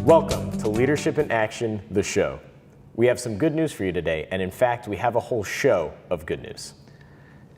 Welcome to Leadership in Action, the show. We have some good news for you today, and in fact, we have a whole show of good news.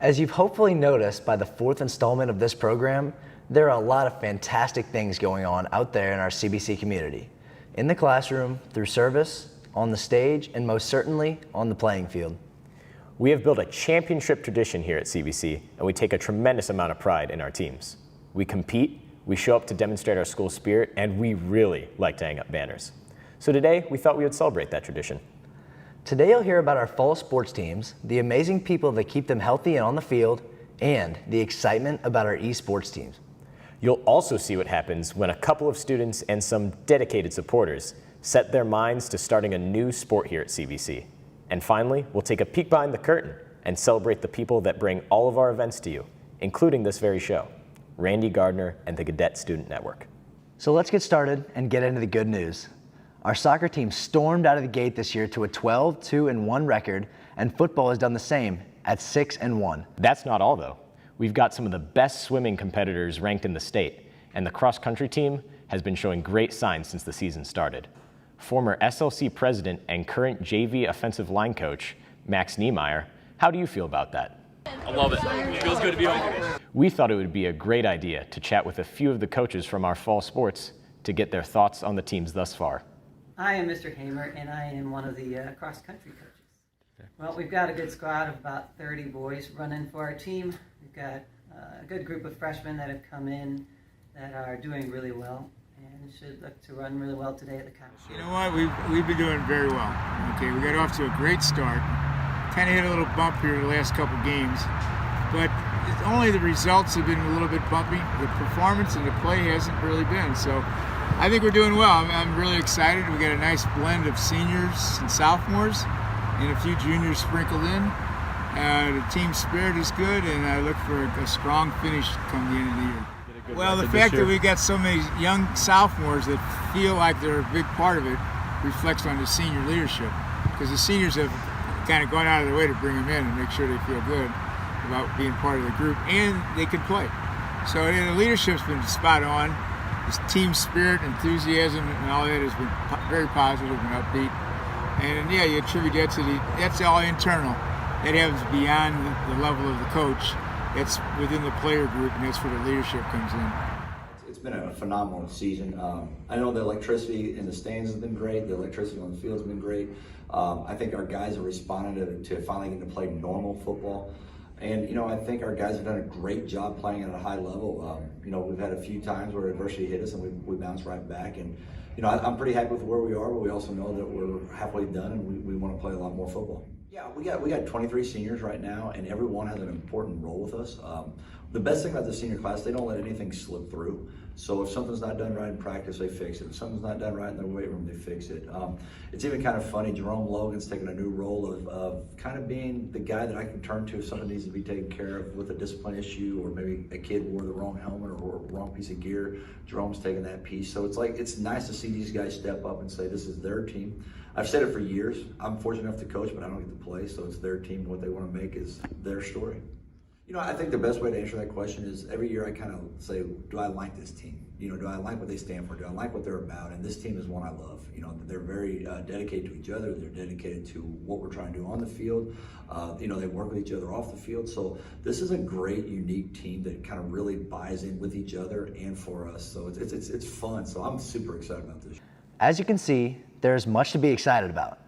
As you've hopefully noticed by the fourth installment of this program, there are a lot of fantastic things going on out there in our CBC community. In the classroom, through service, on the stage, and most certainly on the playing field. We have built a championship tradition here at CBC, and we take a tremendous amount of pride in our teams. We compete, we show up to demonstrate our school spirit, and we really like to hang up banners. So today, we thought we would celebrate that tradition. Today you'll hear about our fall sports teams, the amazing people that keep them healthy and on the field, and the excitement about our esports teams. You'll also see what happens when a couple of students and some dedicated supporters set their minds to starting a new sport here at CBC. And finally, we'll take a peek behind the curtain and celebrate the people that bring all of our events to you, including this very show, Randy Gardner and the Cadet Student Network. So let's get started and get into the good news. Our soccer team stormed out of the gate this year to a 12-2-1 record, and football has done the same at 6-1. That's not all, though. We've got some of the best swimming competitors ranked in the state, and the cross-country team has been showing great signs since the season started. Former SLC president and current JV offensive line coach, Max Niemeyer, how do you feel about that? I love it. It feels good to be home. We thought it would be a great idea to chat with a few of the coaches from our fall sports to get their thoughts on the teams thus far. I am Mr. Hamer, and I am one of the cross-country coaches. Well, we've got a good squad of about 30 boys running for our team. We've got a good group of freshmen that have come in that are doing really well and should look to run really well today at the conference. You know what? We've been doing very well. Okay, we got off to a great start. Kind of hit a little bump here the last couple games, but it's only the results have been a little bit bumpy. The performance and the play hasn't really been. So I think we're doing well. I'm really excited. We got a nice blend of seniors and sophomores and a few juniors sprinkled in. The team spirit is good, and I look for a strong finish come the end of the year. Well, the fact that we got so many young sophomores that feel like they're a big part of it reflects on the senior leadership, because the seniors have kind of gone out of their way to bring them in and make sure they feel good about being part of the group, and they can play. So the leadership's been spot on. This team spirit, enthusiasm, and all that has been very positive and upbeat. And yeah, you attribute that to that's all internal. That happens beyond the level of the coach. That's within the player group, and that's where the leadership comes in. It's been a phenomenal season. I know the electricity in the stands has been great. The electricity on the field has been great. I think our guys have responded to finally getting to play normal football. And, you know, I think our guys have done a great job playing at a high level. You know, we've had a few times where adversity hit us and we bounced right back. And, you know, I'm pretty happy with where we are, but we also know that we're halfway done and we want to play a lot more football. Yeah, we got 23 seniors right now, and everyone has an important role with us. The best thing about the senior class, they don't let anything slip through. So if something's not done right in practice, they fix it. If something's not done right in their weight room, they fix it. It's even kind of funny, Jerome Logan's taking a new role of kind of being the guy that I can turn to if something needs to be taken care of with a discipline issue, or maybe a kid wore the wrong helmet or wrong piece of gear. Jerome's taking that piece. So it's nice to see these guys step up and say this is their team. I've said it for years. I'm fortunate enough to coach, but I don't get to play, so it's their team. What they want to make is their story. You know, I think the best way to answer that question is every year I kind of say, do I like this team? You know, do I like what they stand for? Do I like what they're about? And this team is one I love. You know, they're very dedicated to each other. They're dedicated to what we're trying to do on the field. You know, they work with each other off the field. So this is a great, unique team that kind of really buys in with each other and for us. So it's fun. So I'm super excited about this. As you can see, there's much to be excited about.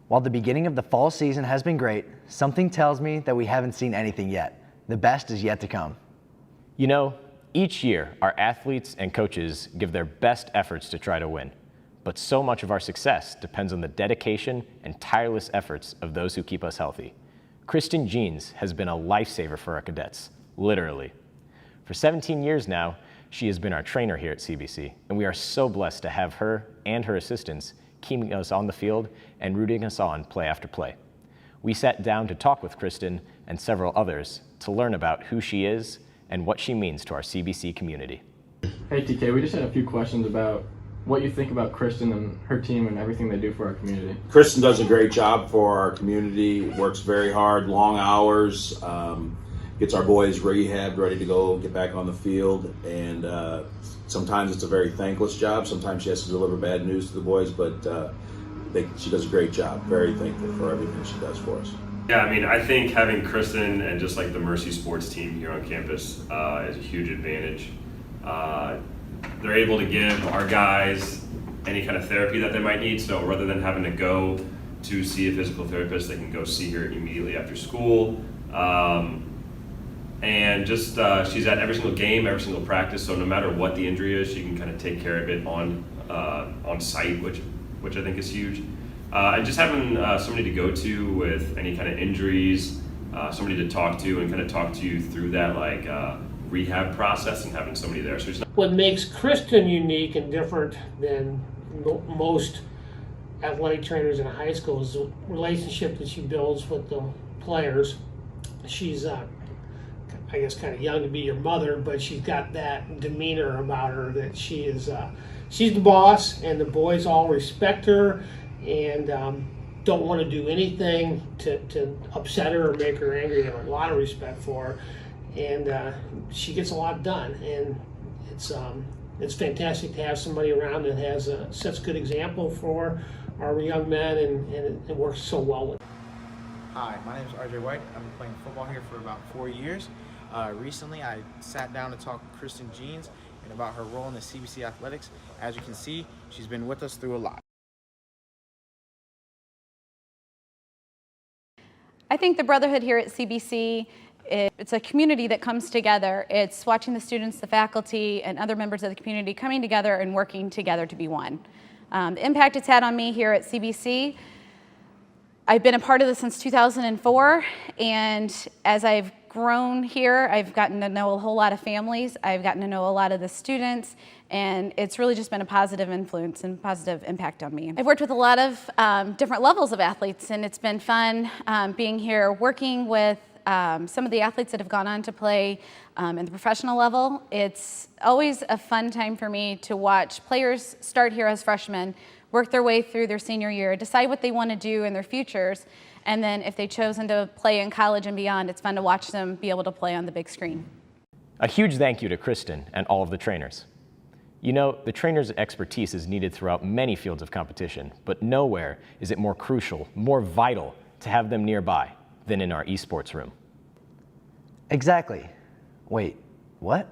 While the beginning of the fall season has been great, something tells me that we haven't seen anything yet. The best is yet to come. You know, each year our athletes and coaches give their best efforts to try to win. But so much of our success depends on the dedication and tireless efforts of those who keep us healthy. Kristen Jeans has been a lifesaver for our cadets, literally. For 17 years now, she has been our trainer here at CBC, and we are so blessed to have her and her assistants keeping us on the field and rooting us on play after play. We sat down to talk with Kristen and several others to learn about who she is and what she means to our CBC community. Hey TK, we just had a few questions about what you think about Kristen and her team and everything they do for our community. Kristen does a great job for our community, works very hard, long hours, gets our boys rehabbed, ready to go, get back on the field. And sometimes it's a very thankless job. Sometimes she has to deliver bad news to the boys, but she does a great job. Very thankful for everything she does for us. Yeah, I mean, I think having Kristen and just like the Mercy Sports team here on campus is a huge advantage. They're able to give our guys any kind of therapy that they might need. So rather than having to go to see a physical therapist, they can go see her immediately after school. And just she's at every single game, every single practice. So no matter what the injury is, she can kind of take care of it on site, which I think is huge. And just having somebody to go to with any kind of injuries, somebody to talk to and kind of talk to you through that like rehab process, and having somebody there. So what makes Kristen unique and different than most athletic trainers in high school is the relationship that she builds with the players. She's, I guess, kind of young to be your mother, but she's got that demeanor about her that she's the boss, and the boys all respect her and don't want to do anything to upset her or make her angry. They have a lot of respect for her, and she gets a lot done. And it's fantastic to have somebody around that has such a good example for our young men, and it works so well with them. Hi, my name is RJ White. I've been playing football here for about 4 years. Recently, I sat down to talk with Kristen Jeans and about her role in the CBC athletics. As you can see, she's been with us through a lot. I think the brotherhood here at CBC, it's a community that comes together. It's watching the students, the faculty, and other members of the community coming together and working together to be one. The impact it's had on me here at CBC, I've been a part of this since 2004, and as I've grown here, I've gotten to know a whole lot of families, I've gotten to know a lot of the students, and it's really just been a positive influence and positive impact on me. I've worked with a lot of different levels of athletes, and it's been fun being here, working with some of the athletes that have gone on to play at the professional level. It's always a fun time for me to watch players start here as freshmen, work their way through their senior year, decide what they want to do in their futures, and then if they've chosen to play in college and beyond, it's fun to watch them be able to play on the big screen. A huge thank you to Kristen and all of the trainers. You know, the trainers' expertise is needed throughout many fields of competition, but nowhere is it more crucial, more vital to have them nearby than in our esports room. Exactly. Wait, what?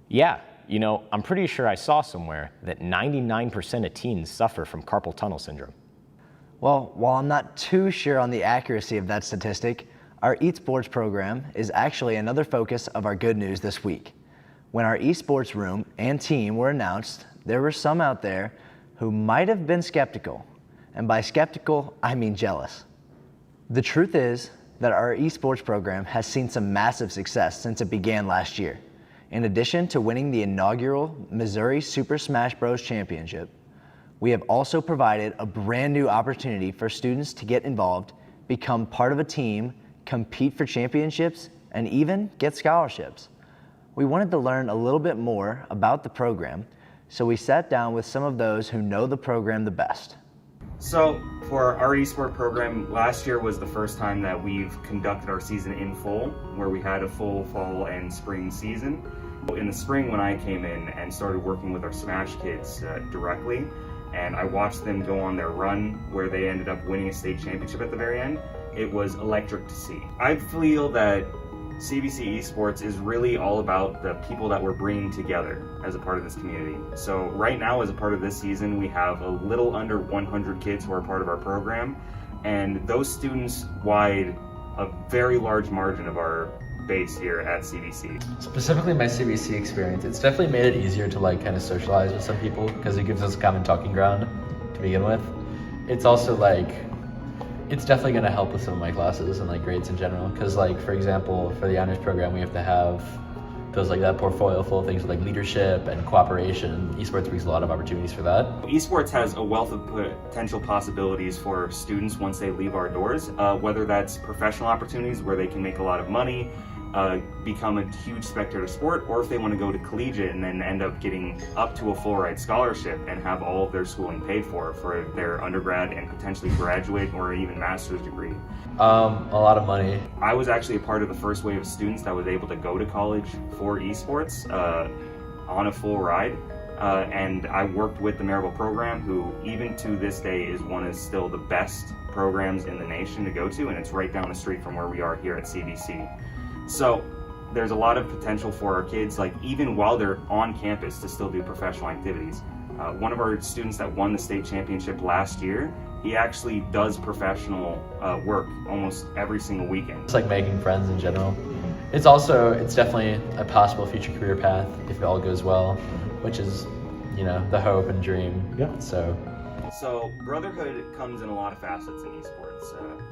Yeah, you know, I'm pretty sure I saw somewhere that 99% of teens suffer from carpal tunnel syndrome. Well, while I'm not too sure on the accuracy of that statistic, our Esports program is actually another focus of our good news this week. When our esports room and team were announced, there were some out there who might have been skeptical. And by skeptical, I mean jealous. The truth is that our esports program has seen some massive success since it began last year. In addition to winning the inaugural Missouri Super Smash Bros. Championship, we have also provided a brand new opportunity for students to get involved, become part of a team, compete for championships, and even get scholarships. We wanted to learn a little bit more about the program, so we sat down with some of those who know the program the best. So for our eSport program, last year was the first time that we've conducted our season in full, where we had a full fall and spring season. In the spring, when I came in and started working with our Smash kids directly, and I watched them go on their run where they ended up winning a state championship at the very end, it was electric to see. I feel that CBC Esports is really all about the people that we're bringing together as a part of this community. So right now, as a part of this season, we have a little under 100 kids who are part of our program, and those students wide a very large margin of our base here at CBC. Specifically my CBC experience, it's definitely made it easier to like kind of socialize with some people because it gives us a common talking ground to begin with. It's also like, it's definitely going to help with some of my classes and like grades in general, because like, for example, for the honors program, we have to have those like that portfolio full of things with like leadership and cooperation. Esports brings a lot of opportunities for that. Esports has a wealth of potential possibilities for students once they leave our doors, whether that's professional opportunities where they can make a lot of money, become a huge spectator sport, or if they want to go to collegiate and then end up getting up to a full ride scholarship and have all of their schooling paid for their undergrad and potentially graduate or even master's degree. A lot of money. I was actually a part of the first wave of students that was able to go to college for esports on a full ride. And I worked with the Maribel program, who even to this day is one of still the best programs in the nation to go to, and it's right down the street from where we are here at CBC. So there's a lot of potential for our kids, like even while they're on campus, to still do professional activities. One of our students that won the state championship last year, he actually does professional work almost every single weekend. It's like making friends in general. It's definitely a possible future career path if it all goes well, which is, the hope and dream. Yeah. So brotherhood comes in a lot of facets in esports.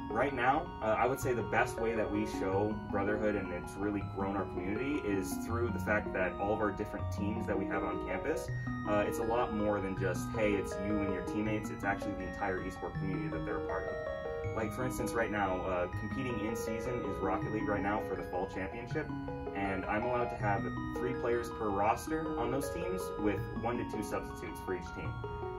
Right now, I would say the best way that we show brotherhood, and it's really grown our community, is through the fact that all of our different teams that we have on campus, it's a lot more than just, hey, it's you and your teammates. It's actually the entire esport community that they're a part of. Like, for instance, right now, competing in season is Rocket League right now for the fall championship, and I'm allowed to have 3 players per roster on those teams with 1 to 2 substitutes for each team.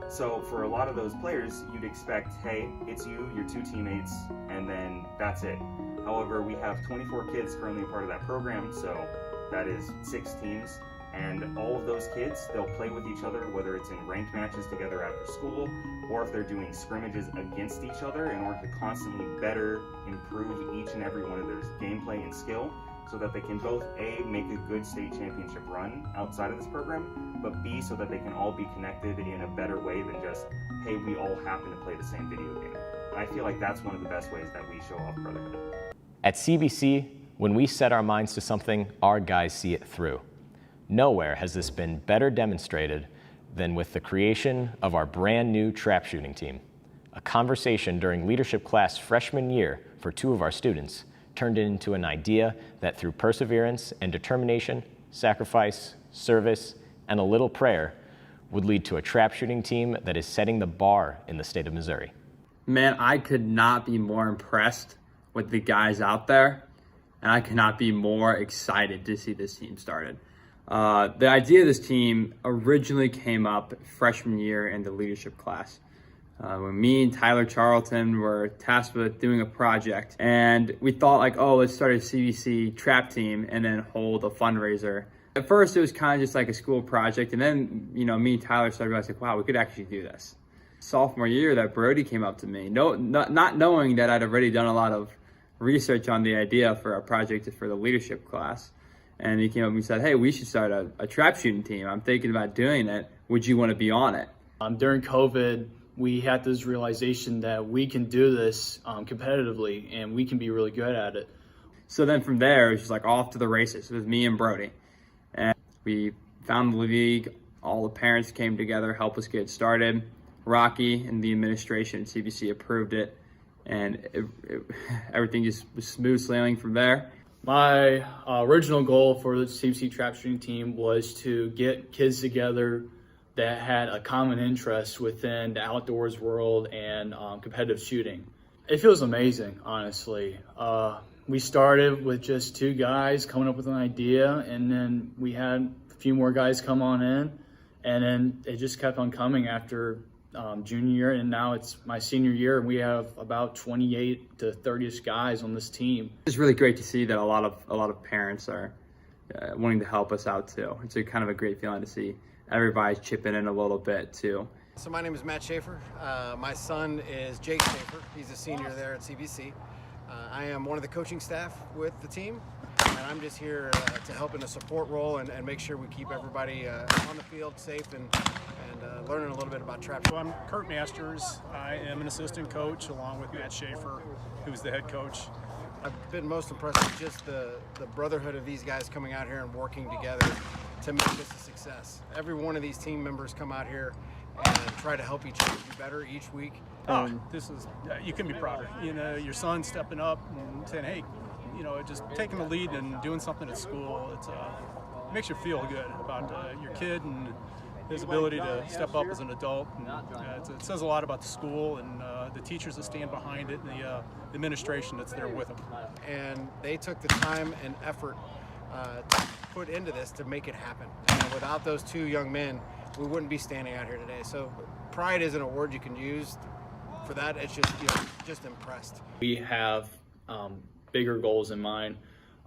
So for a lot of those players, you'd expect, hey, it's you, your 2 teammates, and then that's it. However, we have 24 kids currently a part of that program, so that is 6 teams. And all of those kids, they'll play with each other, whether it's in ranked matches together after school, or if they're doing scrimmages against each other in order to constantly better improve each and every one of their gameplay and skill, so that they can both A, make a good state championship run outside of this program, but B, so that they can all be connected in a better way than just, hey, we all happen to play the same video game. I feel like that's one of the best ways that we show off brotherhood. At CBC, when we set our minds to something, our guys see it through. Nowhere has this been better demonstrated than with the creation of our brand new trap shooting team. A conversation during leadership class freshman year for 2 of our students turned into an idea that through perseverance and determination, sacrifice, service, and a little prayer would lead to a trap shooting team that is setting the bar in the state of Missouri. Man, I could not be more impressed with the guys out there, and I could not be more excited to see this team started. The idea of this team originally came up freshman year in the leadership class. When me and Tyler Charlton were tasked with doing a project, and we thought like, oh, let's start a CBC trap team and then hold a fundraiser. At first it was kind of just like a school project, and then, me and Tyler started realizing, like, wow, we could actually do this. Sophomore year that Brody came up to me, not knowing that I'd already done a lot of research on the idea for a project for the leadership class. And he came up and said, hey, we should start a trap shooting team. I'm thinking about doing it. Would you want to be on it? During COVID, we had this realization that we can do this competitively, and we can be really good at it. So then from there, it was just like off to the races with me and Brody. And we found the league. All the parents came together, helped us get started. Rocky and the administration at CBC approved it, and everything just was smooth sailing from there. My original goal for the CCC Trap Shooting team was to get kids together that had a common interest within the outdoors world and competitive shooting. It feels amazing, honestly. We started with just 2 guys coming up with an idea, and then we had a few more guys come on in, and then it just kept on coming after junior year, and now it's my senior year, and we have about 28 to 30 guys on this team. It's really great to see that a lot of parents are wanting to help us out too. It's kind of a great feeling to see everybody's chipping in a little bit too. So my name is Matt Schafer. My son is Jake Schafer. He's a senior there at CBC. I am one of the coaching staff with the team, and I'm just here to help in a support role and make sure we keep everybody on the field safe and learning a little bit about trap. So I'm Kurt Masters. I am an assistant coach along with Matt Schafer, who's the head coach. I've been most impressed with just the brotherhood of these guys coming out here and working together to make this a success. Every one of these team members come out here and try to help each other do better each week. This is, you can be prouder. Your son stepping up and saying, hey, just taking the lead and doing something at school, it makes you feel good about your kid and his ability to step up as an adult. And, it says a lot about the school and the teachers that stand behind it, and the administration that's there with him. And they took the time and effort to put into this to make it happen. And without those two young men, we wouldn't be standing out here today. So pride isn't a word you can use for that. It's just, just impressed. We have bigger goals in mind.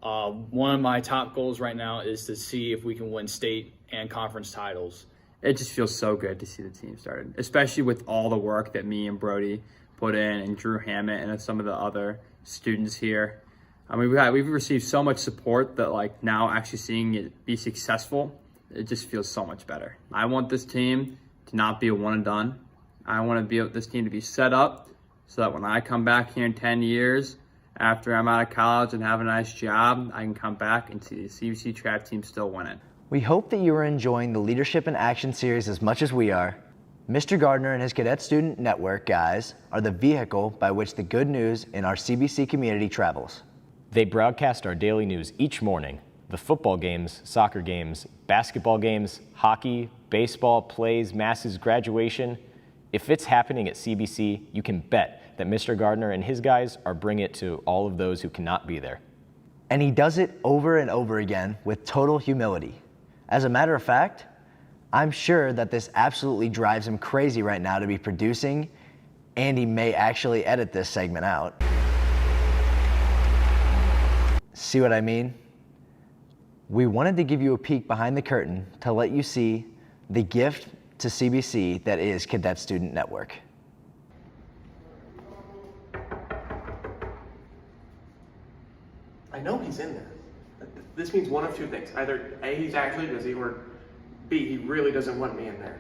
One of my top goals right now is to see if we can win state and conference titles. It just feels so good to see the team started, especially with all the work that me and Brody put in, and Drew Hammett and some of the other students here. I mean, we've received so much support that like now actually seeing it be successful, it just feels so much better. I want this team to not be a one and done. I want this team to be set up so that when I come back here in 10 years, after I'm out of college and have a nice job, I can come back and see the CCC Trap team still winning. We hope that you are enjoying the Leadership in Action series as much as we are. Mr. Gardner and his Cadet Student Network guys are the vehicle by which the good news in our CBC community travels. They broadcast our daily news each morning: the football games, soccer games, basketball games, hockey, baseball, plays, masses, graduation. If it's happening at CBC, you can bet that Mr. Gardner and his guys are bringing it to all of those who cannot be there. And he does it over and over again with total humility. As a matter of fact, I'm sure that this absolutely drives him crazy right now to be producing, and he may actually edit this segment out. See what I mean? We wanted to give you a peek behind the curtain to let you see the gift to CBC that is Cadet Student Network. I know he's in there. This means one of two things. Either A, he's actually busy, or B, he really doesn't want me in there.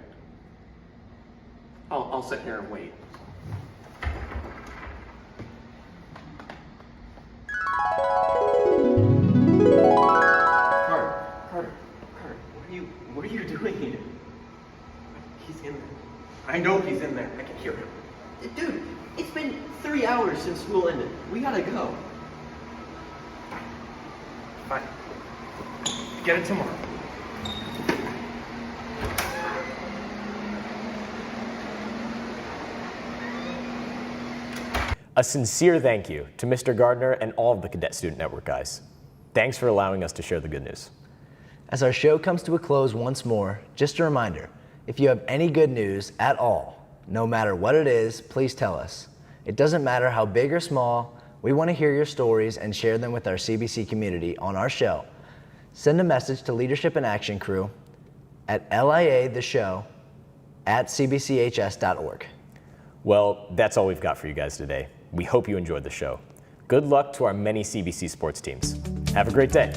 I'll sit here and wait. Carter, what are you doing? He's in there. I know he's in there. I can hear him. Dude, it's been 3 hours since school ended. We gotta go. Fine. Get it tomorrow. A sincere thank you to Mr. Gardner and all of the Cadet Student Network guys. Thanks for allowing us to share the good news. As our show comes to a close once more, just a reminder, if you have any good news at all, no matter what it is, please tell us. It doesn't matter how big or small, we want to hear your stories and share them with our CBC community on our show. Send a message to Leadership in Action Crew at liatheshow@cbchs.org. Well, that's all we've got for you guys today. We hope you enjoyed the show. Good luck to our many CBC sports teams. Have a great day.